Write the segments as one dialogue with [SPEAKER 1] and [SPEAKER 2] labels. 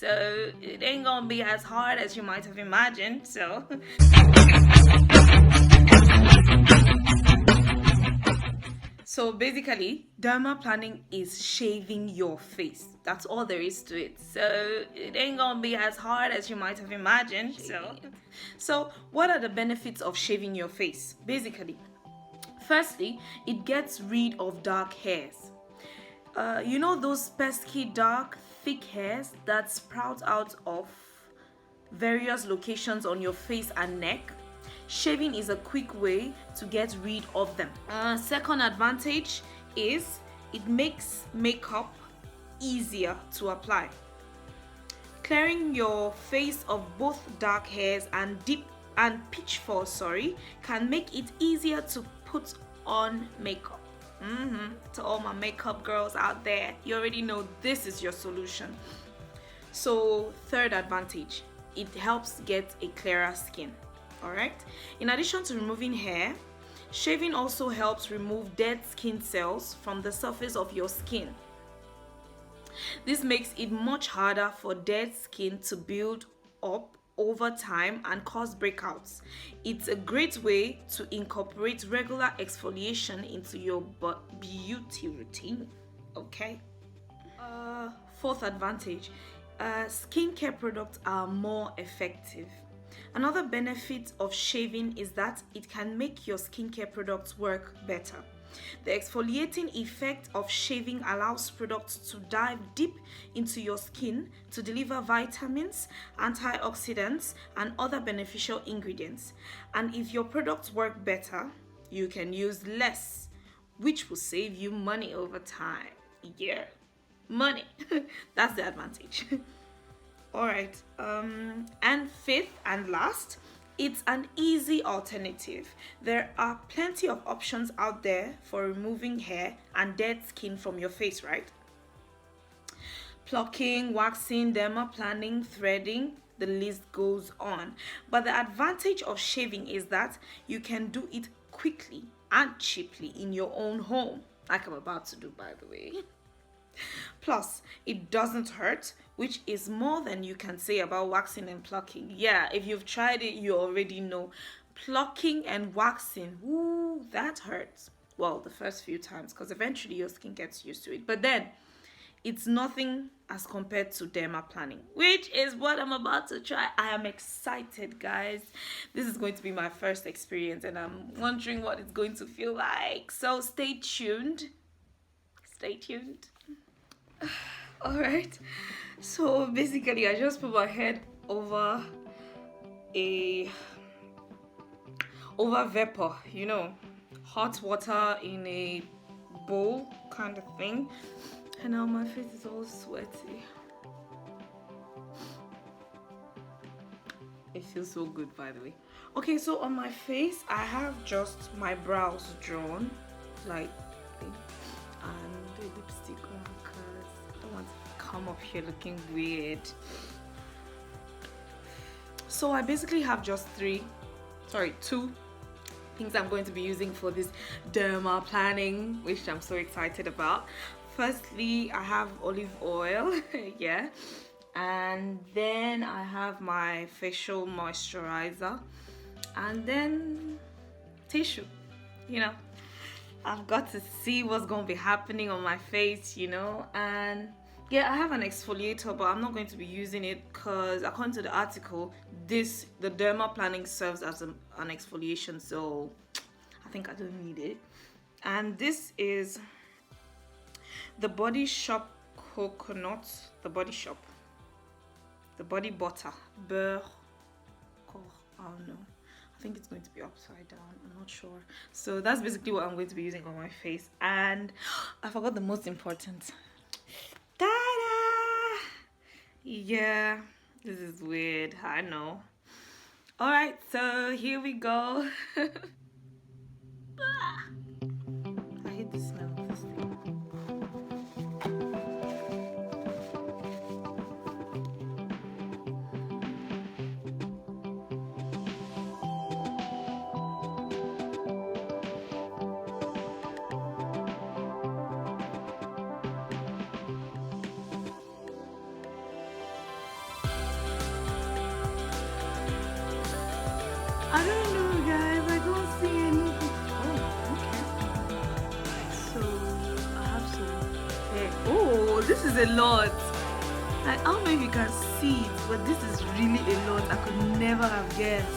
[SPEAKER 1] so it ain't gonna be as hard as you might have imagined. So basically, dermaplaning is shaving your face. That's all there is to it. So it ain't gonna be as hard as you might have imagined. So what are the benefits of shaving your face? Basically, firstly, it gets rid of dark hairs. You know those pesky dark thick hairs that sprout out of various locations on your face and neck? Shaving is a quick way to get rid of them. Second advantage is it makes makeup easier to apply. Clearing your face of both dark hairs and deep and pitch fuzz, can make it easier to put on makeup. To all my makeup girls out there, you already know this is your solution. So third advantage, it helps get a clearer skin. Alright, in addition to removing hair, shaving also helps remove dead skin cells from the surface of your skin. This makes it much harder for dead skin to build up over time and cause breakouts. It's a great way to incorporate regular exfoliation into your beauty routine. Okay. Fourth advantage, skincare products are more effective. Another benefit of shaving is that it can make your skincare products work better. The exfoliating effect of shaving allows products to dive deep into your skin to deliver vitamins, antioxidants, and other beneficial ingredients. And if your products work better, you can use less, which will save you money over time. Yeah, money. That's the advantage. Alright, and fifth and last, it's an easy alternative. There are plenty of options out there for removing hair and dead skin from your face, right? Plucking, waxing, dermaplaning, threading, the list goes on. But the advantage of shaving is that you can do it quickly and cheaply in your own home, like I'm about to do, by the way. Plus, it doesn't hurt, which is more than you can say about waxing and plucking. Yeah, if you've tried it, you already know. Plucking and waxing, ooh, that hurts. Well, the first few times, because eventually your skin gets used to it. But then, it's nothing as compared to dermaplaning, which is what I'm about to try. I am excited, guys. This is going to be my first experience, and I'm wondering what it's going to feel like. So stay tuned. Stay tuned. All right, so basically I just put my head over vapor, hot water in a bowl kind of thing, and now my face is all sweaty. It feels so good, by the way. Okay, so on my face I have just my brows drawn lightly and the lipstick on because I don't want to come up here looking weird. So I basically have just two things I'm going to be using for this dermaplaning, which I'm so excited about. Firstly, I have olive oil, yeah, and then I have my facial moisturizer, and then tissue. I've got to see what's going to be happening on my face, and yeah, I have an exfoliator, but I'm not going to be using it because according to the article, the dermaplaning serves as an exfoliation, so I think I don't need it. And this is the Body Shop coconut, the Body Body Butter, beurre, I don't know. I think it's going to be upside down, I'm not sure. So that's basically what I'm going to be using on my face. And I forgot the most important. Ta-da! Yeah, this is weird, I know. Alright, so here we go. I hate the smell of this thing. I don't know, guys. I don't see anything. Oh, okay. So I have some hair. Oh, this is a lot. I don't know if you can see it, but this is really a lot. I could never have guessed.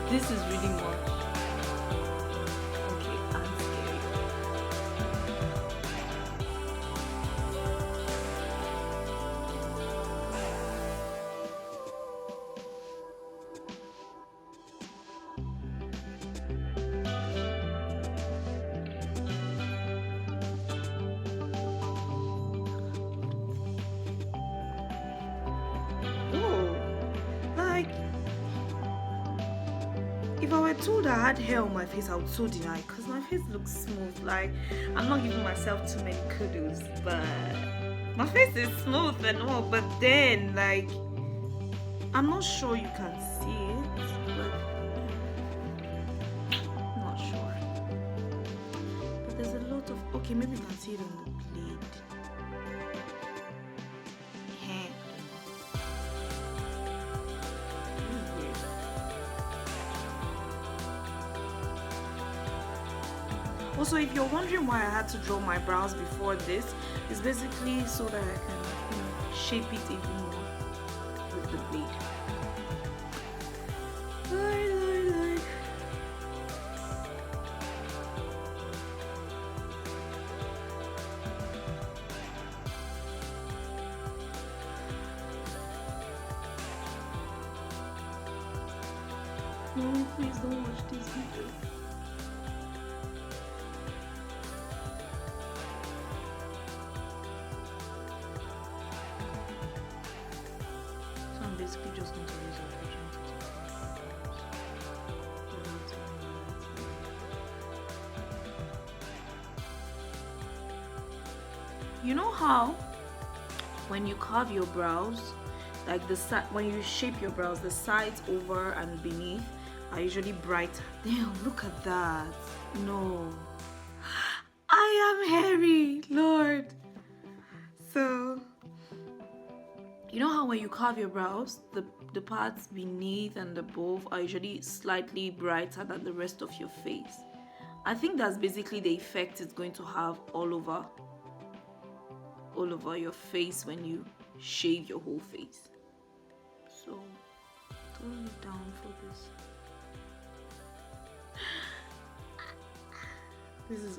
[SPEAKER 1] This is really much. Okay, I'm scared. Like, if I were told I had hair on my face, I would so deny, because my face looks smooth. Like, I'm not giving myself too many kudos, but my face is smooth and all, but then, like, I'm not sure you can see it, but I'm not sure. But there's a lot of, okay, maybe you can see it on the blade. Also, if you're wondering why I had to draw my brows before this, it's basically so that I can, shape it even more with the blade. No, please don't watch this video. Basically just going to use the opportunity to You know how when you carve your brows, like the side, when you shape your brows, the sides over and beneath are usually brighter. Damn, look at that. No, I am hairy, Lord. So you know how when you carve your brows, the parts beneath and above are usually slightly brighter than the rest of your face? I think that's basically the effect it's going to have all over your face when you shave your whole face. So, totally down for this.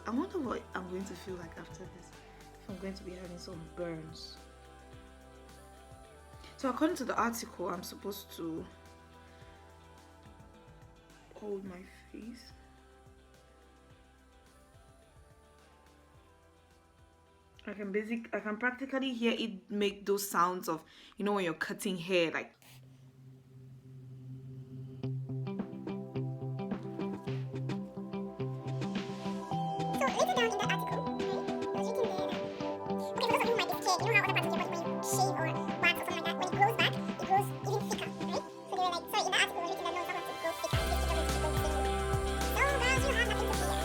[SPEAKER 1] I wonder what I'm going to feel like after this. If I'm going to be having some burns. So according to the article, I'm supposed to hold my face. I can practically hear it make those sounds of, when you're cutting hair, like. So later down in the article, I was reading there that, okay, for those of you who might be scared, you know how other parts of your body, when you shave or wax or something like that, when it grows back, it grows even thicker, right? So they were like, sorry, in the article, it was written that no, some of it grows thicker, it gets thicker when it grows thinner. So girls, you have nothing to fear.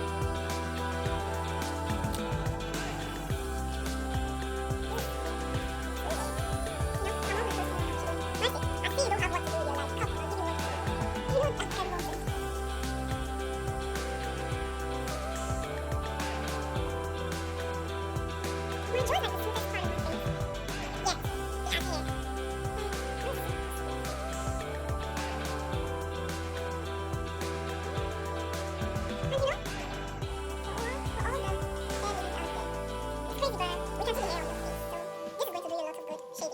[SPEAKER 1] So guys, according to the advantages listed in the article, I'm supposed to,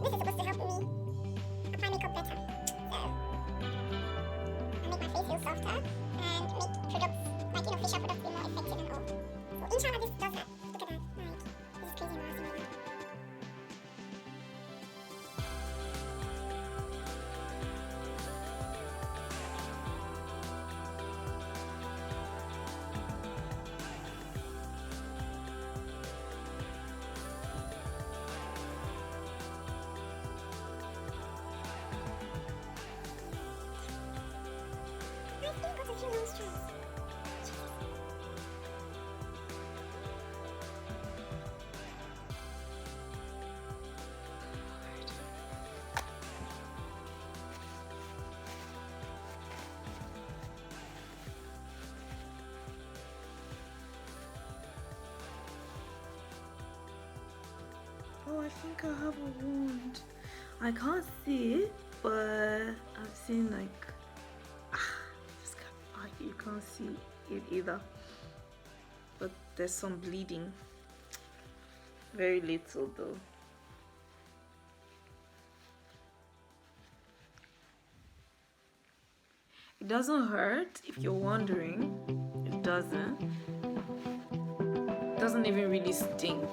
[SPEAKER 1] this is supposed to like I have a wound. I can't see it, but I've seen like you can't see it either. But there's some bleeding. Very little though. It doesn't hurt if you're wondering. It doesn't. It doesn't even really stink.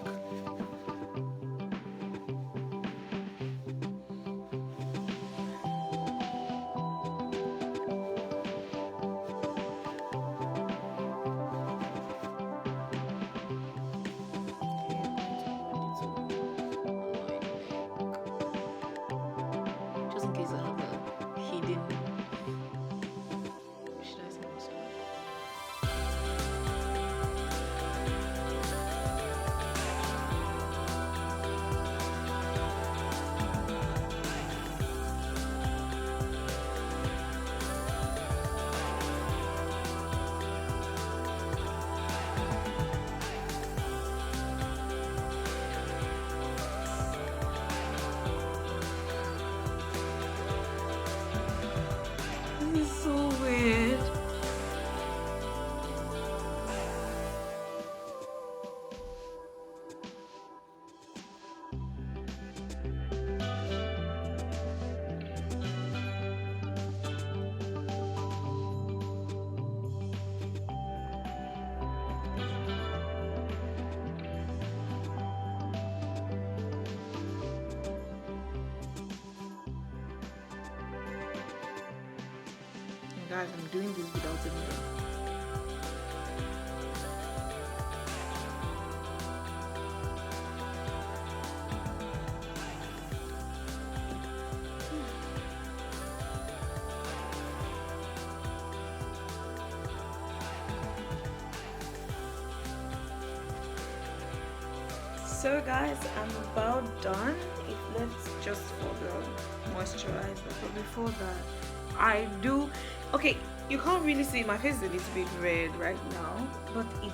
[SPEAKER 1] Just in case I have a hidden. Should I say what's going on? This is so weird. Guys, I'm doing this without a mirror. So guys, I'm about done. It left just for the moisturizer, but before that I do, okay, you can't really see, my face is a little bit red right now, but it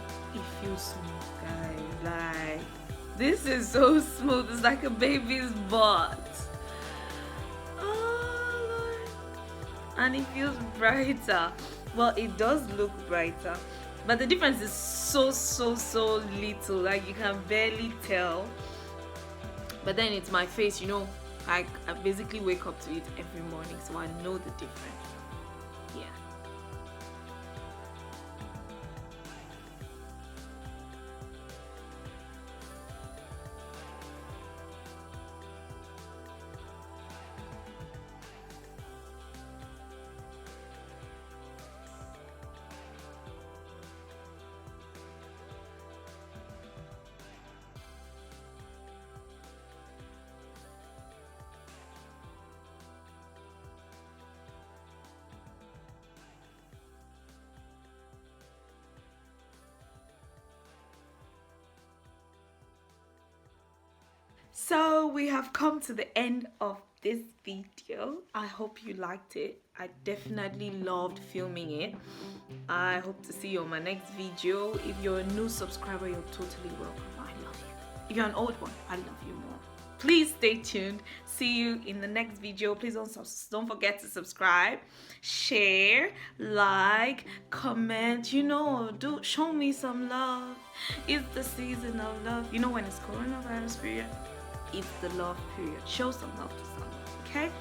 [SPEAKER 1] feels smooth, guys. Like, this is so smooth. It's like a baby's butt. Oh Lord. And it feels brighter. Well, it does look brighter, but the difference is so little, like you can barely tell. But then it's my face, you know, I basically wake up to it every morning, so I know the difference. Yeah. So we have come to the end of this video. I hope you liked it. I definitely loved filming it. I hope to see you on my next video. If you're a new subscriber, you're totally welcome. I love you. If you're an old one, I love you more. Please stay tuned. See you in the next video. Please don't forget to subscribe, share, like, comment. You know, show me some love. It's the season of love. You know, when it's coronavirus period, it's the love period. Show some love to someone, okay?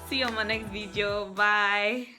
[SPEAKER 1] See you on my next video. Bye.